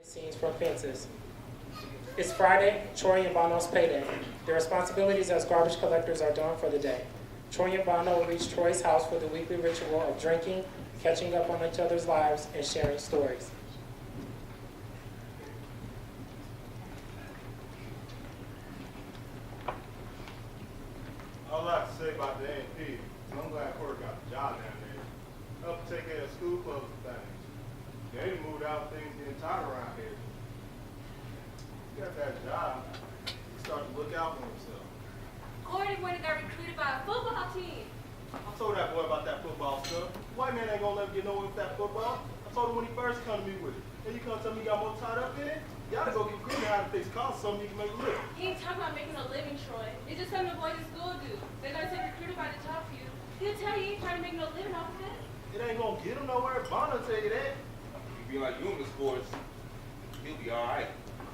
Scenes from Fences. It's Friday, Troy and Bono's payday. Their responsibilities as garbage collectors are done for the day. Troy and Bono will reach Troy's house for the weekly ritual of drinking, catching up on each other's lives, and sharing stories. All I have to say about the A&P is I'm glad Corey got a job down there. Help take care of school clothes and things. They moved out, things getting tight around here. He got that job. He started to look out for himself. Corey went and got recruited by a football team. I told that boy about that football stuff. White man ain't gonna let me get nowhere with that football. I told him when he first come to me with it. And you come tell me you got more tied up in it? You gotta go get recruited how to fix cars so you can make a living. He ain't talking about making a living, Troy. It's just something the boys in school do. They're gonna take recruited by the top few. He'll tell you he ain't trying to make no living off of that. It ain't gonna get him nowhere. Bono tell you that. He be like you in the sports, he'll be all right.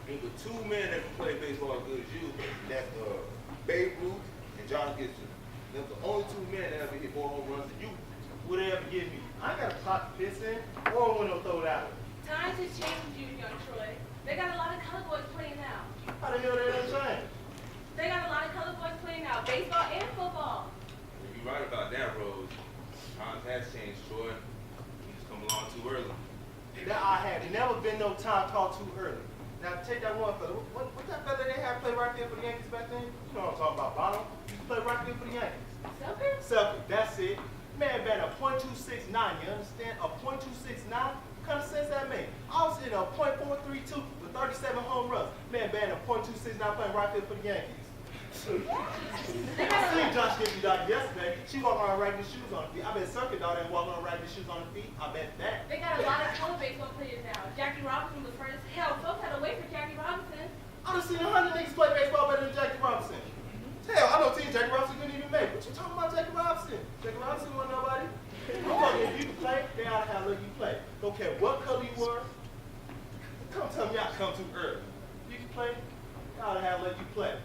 Ain't but two men that can play baseball as good as you. That's Babe Ruth and John Gibson. They're the only two men that ever hit more home runs than you. Would they ever give me? I ain't got a pot to piss in or a window to throw it out. Times has changed with you, young Troy. They got a lot of color boys playing now. How the hell they done changed? They got a lot of color boys playing now, baseball and football. You're right about that, Rose. Times has changed, Troy. You just come along too early. That I had never been no time called too early. Now take that one fella. What that fella they had play right there for the Yankees back then? You know what I'm talking about, Bono. He used to play right there for the Yankees. Selker? Selkie, that's it. Man batted a .269, you understand? A .269? What kind of sense that make? I was in a .432 with 37 home runs. Man batted a .269 playing right there for the Yankees. I seen Josh Gibson dog yesterday. She walking around regular shoes on her feet. I bet Circuit dog ain't walking around regular shoes on her feet. I bet that. They got a lot of color baseball players now. Jackie Robinson was first. Hell, folks had to wait for Jackie Robinson. I done seen 100 niggas play baseball better than Jackie Robinson. Hell, I know team Jackie Robinson couldn't even make. What you talking about Jackie Robinson? Jackie Robinson wasn't nobody. I'm talking if you can play, they ought to have let you play. Don't care what color you were. Come tell me I come too early. You can play, they ought to have let you play.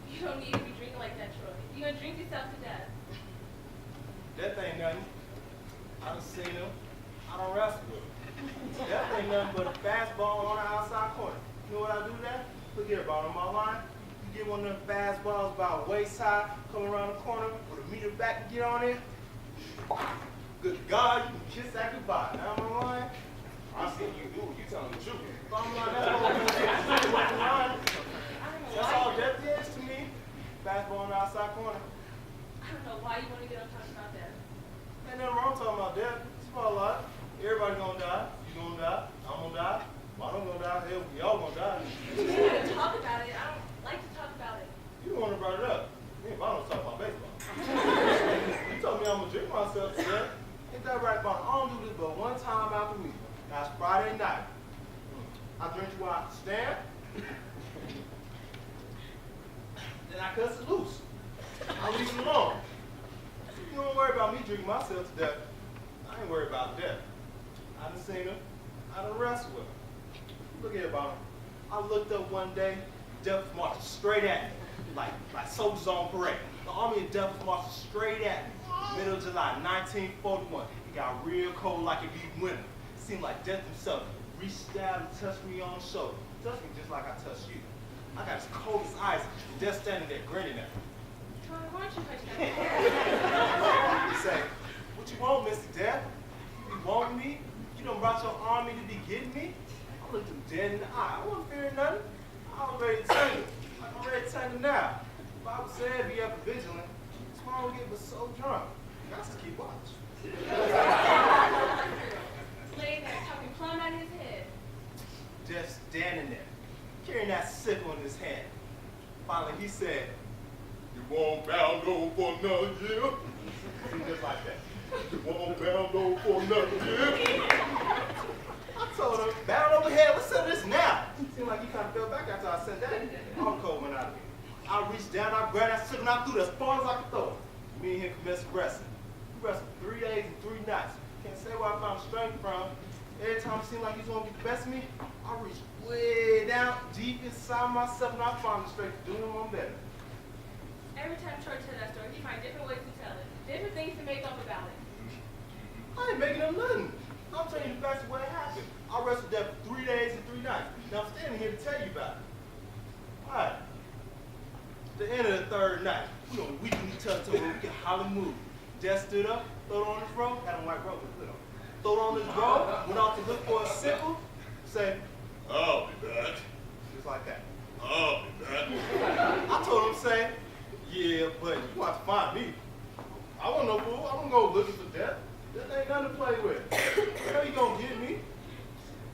You don't need to be drinking like that, Troy. You're gonna drink yourself to death. That ain't nothing. I done seen him. I don't wrestle with him. That ain't nothing but a fastball on the outside corner. You know what I do that? Look here, ball on my line. You get one of them fastballs about waist high, come around the corner with a meter back and get on it. Good God, you can kiss that goodbye. Now am I lying? I see you do. You telling the truth. Bottom line, that's all I'm saying. That's all depth is to me. Fastball on the outside corner. I don't know why you want to get on talking about that. Ain't nothing wrong talking about death. It's about a lot. Everybody gonna die. You gonna die. I'm gonna die. I'm gonna die. Hell, we all gonna die. You want to talk about it. I don't like to talk about it. You the one that brought it up. Me and Bono talk about baseball. You told me I'm gonna drink myself to death. Ain't that right, Bono? I don't do this but one time after me. That's Friday night. I drink you while I stand. Then I cuss it loose. I leave it alone. You don't worry about me drinking myself to death. I ain't worried about death. I done seen him. I done wrestled with him. Look here, Bono. I looked up one day, death was marching straight at me, like soldiers on parade. The army of death was marching straight at me. Middle of July, 1941. It got real cold like it be winter. It seemed like death himself reached down and touched me on the shoulder. Touched me just like I touched you. I got as cold as ice, just standing there grinning at me. Troy, why don't you touch that? He say, what you want, Mr. Death? You be wanting me? You done brought your army to be getting me? I looked him dead in the eye. I wasn't fearing nothing. I was ready to turn it. Like I'm ready to turn it now. The Bible said be ever vigilant. That's why I don't get so drunk. You got to keep watch. Laying there talking plumb out of his head. Just standing there, carrying that sickle in his hand. Finally, he said, you won't bound over for another year? Just like that. You won't bound over for another year? I told him, bound over here, let's settle this now. Seemed like he kind of fell back after I said that. All the cold went out of me. I reached down, I grabbed that sickle, and I threw it as far as I could throw it. Me and him commenced wrestling. We wrestled 3 days and 3 nights. Can't say where I found strength from. Every time it seemed like he was going to get the best of me, I reached way down, deep inside myself, and I found the strength to do him one better. Every time Troy tells that story, he finds different ways to tell it. Different things to make up about it. I ain't making up nothing. I'm telling you the facts of what happened. I wrestled there for the end of the third night, we gonna weaken each other till we can holler move. Jess stood up, throw it on his rope, had a white rope to put on. Throw it on his rope, went off to look for a sickle, say, I'll be back. Just like that. I'll be back. I told him, say, yeah, but you have to find me. I wasn't no fool. I wasn't go looking for death. This ain't nothing to play with. How you gonna get me?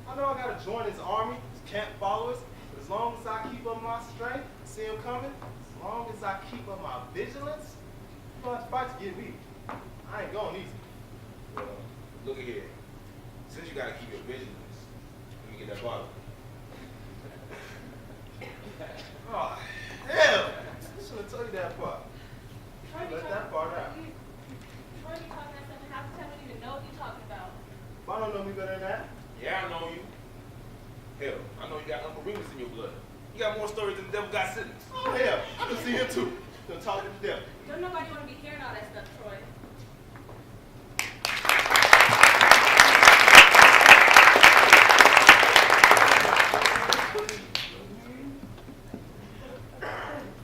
I know I gotta join his army, his camp followers, but as long as I keep up my strength, see him coming, as long as I keep up my vigilance, you gonna have to fight to get me. I ain't going easy. Well, look at here. Since you gotta keep your vigilance, let me get that bottle. Oh, hell! I should have told you that part. Troy be Let talking- that part out. Troy be talking that stuff and half the time I don't even know what you're talking about. If I don't know me better than that, Yeah, I know you. Hell, I know you got Uncle Remus in your blood. You got more stories than the devil got sentenced. oh hell, I can see him too. Gonna talk to the devil. Don't nobody want to be hearing all that stuff, Troy.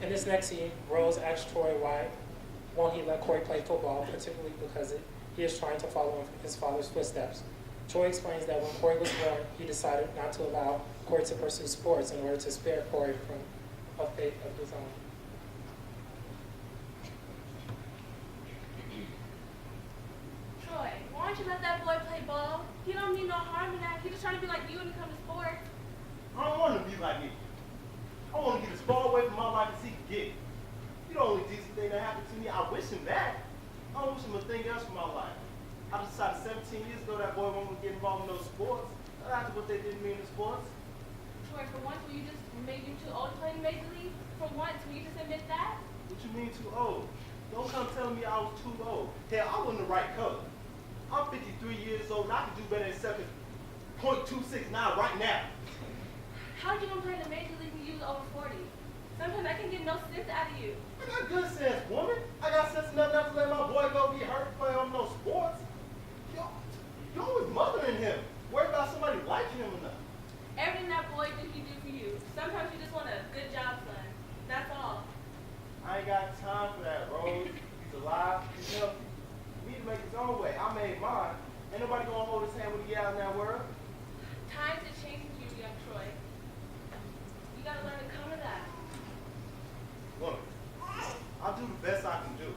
In this next scene, Rose asks Troy why won't he let Corey play football, particularly because he is trying to follow in his father's footsteps. Troy explains that when Corey was born, he decided not to allow Corey to pursue sports in order to spare Corey from a fate of his own. Troy, why don't you let that boy play ball? He don't mean no harm in that. He just trying to be like you when it comes to sports. I don't want to be like me. I want to get as far away from my life as he can get. You the only decent thing that happened to me. I wish him that. I don't wish him a thing else for my life. I decided 17 years ago that boy won't get involved in those sports. That's what they didn't mean in sports. Troy, for once, will you just make you too old to play in Major League? For once, will you just admit that? What you mean too old? Don't come telling me I was too old. Hell, I wasn't the right color. I'm 53 years old and I can do better than 7.269 right now. How you gonna play in the Major League when you was over 40? Sometimes I can get no sense out of you. I got good sense, woman. I got sense enough not to let my boy go get hurt playing on no sports. You're always mothering him. Worry about somebody liking him enough. Everything that boy do, he do for you. Sometimes you just want a good job, son. That's all. I ain't got time for that, Rose. He's alive. He's healthy. He need to make his own way. I made mine. Ain't nobody gonna hold his hand when he get out in that world. Times are changing for you, young Troy. You gotta learn to come to that. Look, I'll do the best I can do.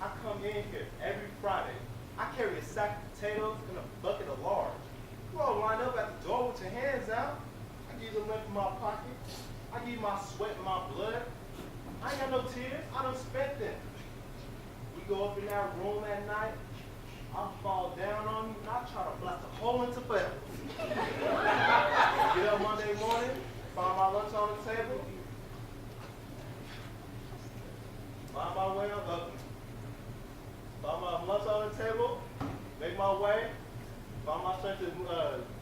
I come in here every Friday. I carry a sack of potatoes and a bucket of large. You all line up at the door with your hands out. I give you the length of my pocket. I give you my sweat and my blood. I ain't got no tears. I done spent them. We go up in that room at night. I fall down on you and I try to blast a hole into forever. Get up Monday morning, find my lunch on the table. Find my way up. Find my lunch on the table. Make my way. Find my strength to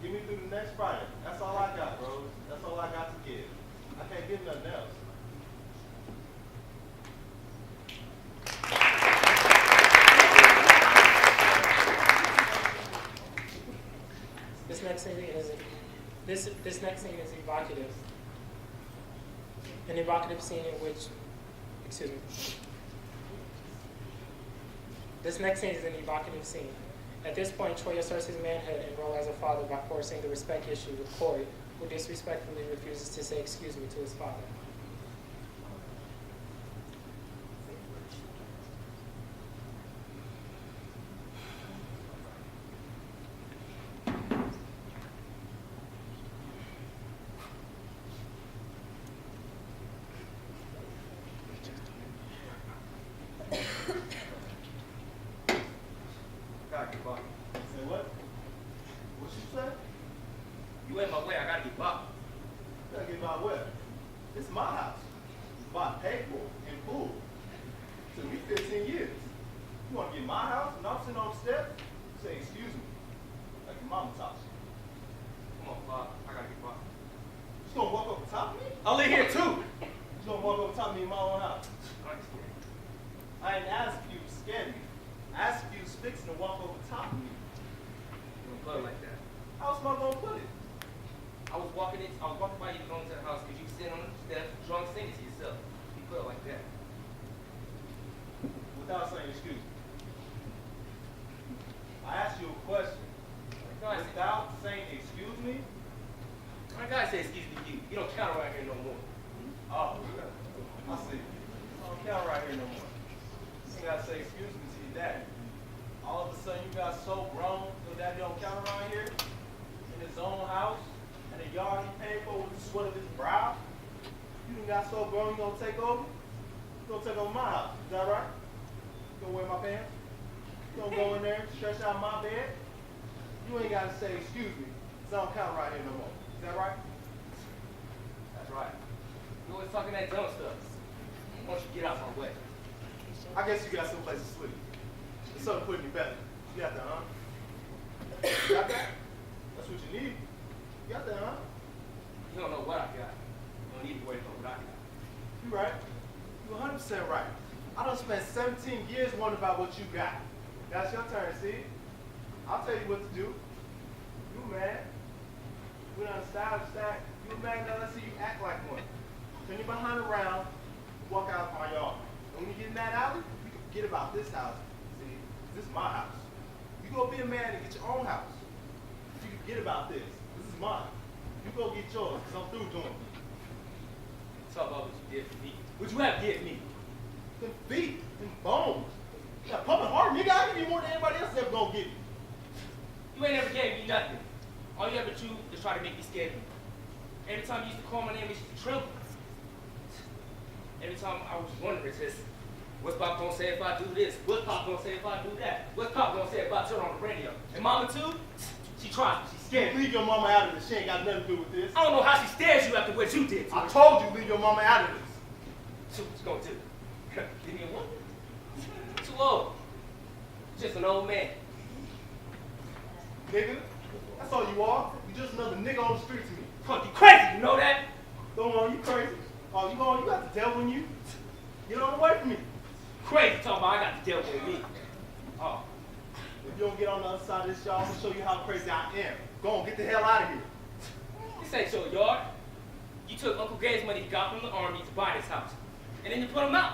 get me through the next Friday. That's all I got, bro. That's all I got to give. I can't give nothing else. This next scene is evocative. An evocative scene in which, excuse me. This next scene is an evocative scene. At this point, Troy asserts his manhood and role as a father by forcing the respect issue with Corey, who disrespectfully refuses to say excuse me to his father. Gotta get back. Say what? What you say? You in my way, I gotta get back. Gotta get by where? This is my house. It's bought paid for in full. Took me 15 years. You wanna get my house and I'm sitting on the steps? Say excuse me. Like your mama talks. Come on, Bob, I gotta get back. You gonna walk over top of me? I live here too. You gonna walk over top of me in my own house? I ain't scared. I ain't asked if you was scared of me. I asked if you was fixing to walk over top of me. You don't put it like that. How else am I gonna put it? I was walking by you going to the house because you sitting on the steps drunk singing to yourself. You put it like that. gotta say excuse me to you. You don't count around here no more. Oh, I see. I don't count right here no more. You gotta say excuse me to your daddy. All of a sudden you got so grown, your daddy don't count around here in his own house and the yard he paid for with the sweat of his brow. You done got so grown, you gonna take over? You gonna take over my house? Is that right? You gonna wear my pants? You gonna go in there, stretch out my bed? You ain't gotta say excuse me, cause I don't count right here no more. Is that right? That's right. You always talking that dumb stuff. Why don't you get out my way? I guess you got someplace to sleep. There's something to put in your belly. You got that, huh? You got that? That's what you need. You got that, huh? You don't know what I got. You don't need to worry about what I got. You right. You 100% right. I done spent 17 years wondering about what you got. Now it's your turn, see? I'll tell you what to do. You mad. We done established that. You mad, now let's see you act like one. Turn your behind around, walk out of my yard. And when you get in that alley, you can forget about this house. See, this is my house. You go be a man and get your own house. You can forget about this. This is mine. You go get yours, because I'm through doing it. Talk about what you did for me. What you have given me? Them feet, them bones. You got pumping hard, nigga. I give you more than anybody else ever gonna give you. You ain't never gave me nothing. All you ever do is try to make me scared of you. Every time you used to call my name, it used to tremble. Every time I was wondering, just, what's Pop gonna say if I do this? What's Pop gonna say if I do that? What's Pop gonna say if I turn on the radio? And Mama too? She tries. She's scared. Leave your mama out of this. She ain't got nothing to do with this. I don't know how she stares you after what you did to her. I told you, leave your mama out of this. So what you gonna do? Give me a woman? Too old. Just an old man. Nigga, that's all you are. You just another nigga on the street to me. Punk, you crazy, you know that? Don't want you crazy. Oh, you got the devil in you? Get on away from me. Crazy talking about I got to deal with me. Oh, If you don't get on the other side of this, y'all, I'm gonna show you how crazy I am. Go on, get the hell out of here. this ain't your yard. You took Uncle Gabe's money he got from the army to buy this house. And then you put him out.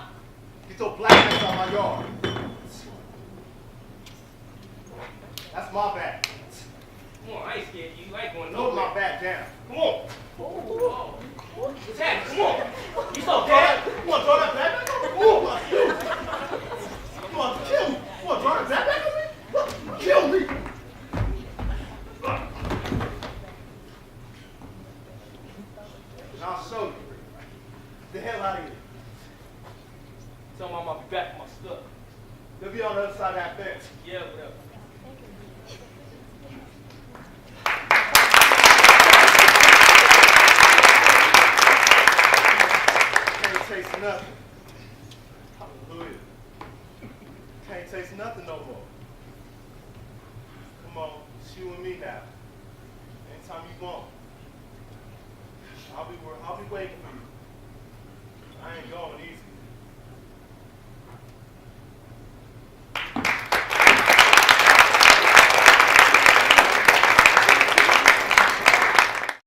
Get your black ass out my yard. That's my bag. Come on, I ain't scared of you. I ain't going Put nowhere. my bag down. Come on. Oh. What's happening? Come on. You so You dead. wanna throw that bag back on me? Ooh, you wanna kill me? You wanna throw that bag back on me? Kill me! And I'll show you. Get the hell out of here. Tell Mom I'll be back with my stuff. They'll be on the other side of that fence. Yeah, whatever. Can't taste nothing. Hallelujah. Can't taste nothing no more. Come on, it's you and me now. Anytime you want. I'll be waiting for you.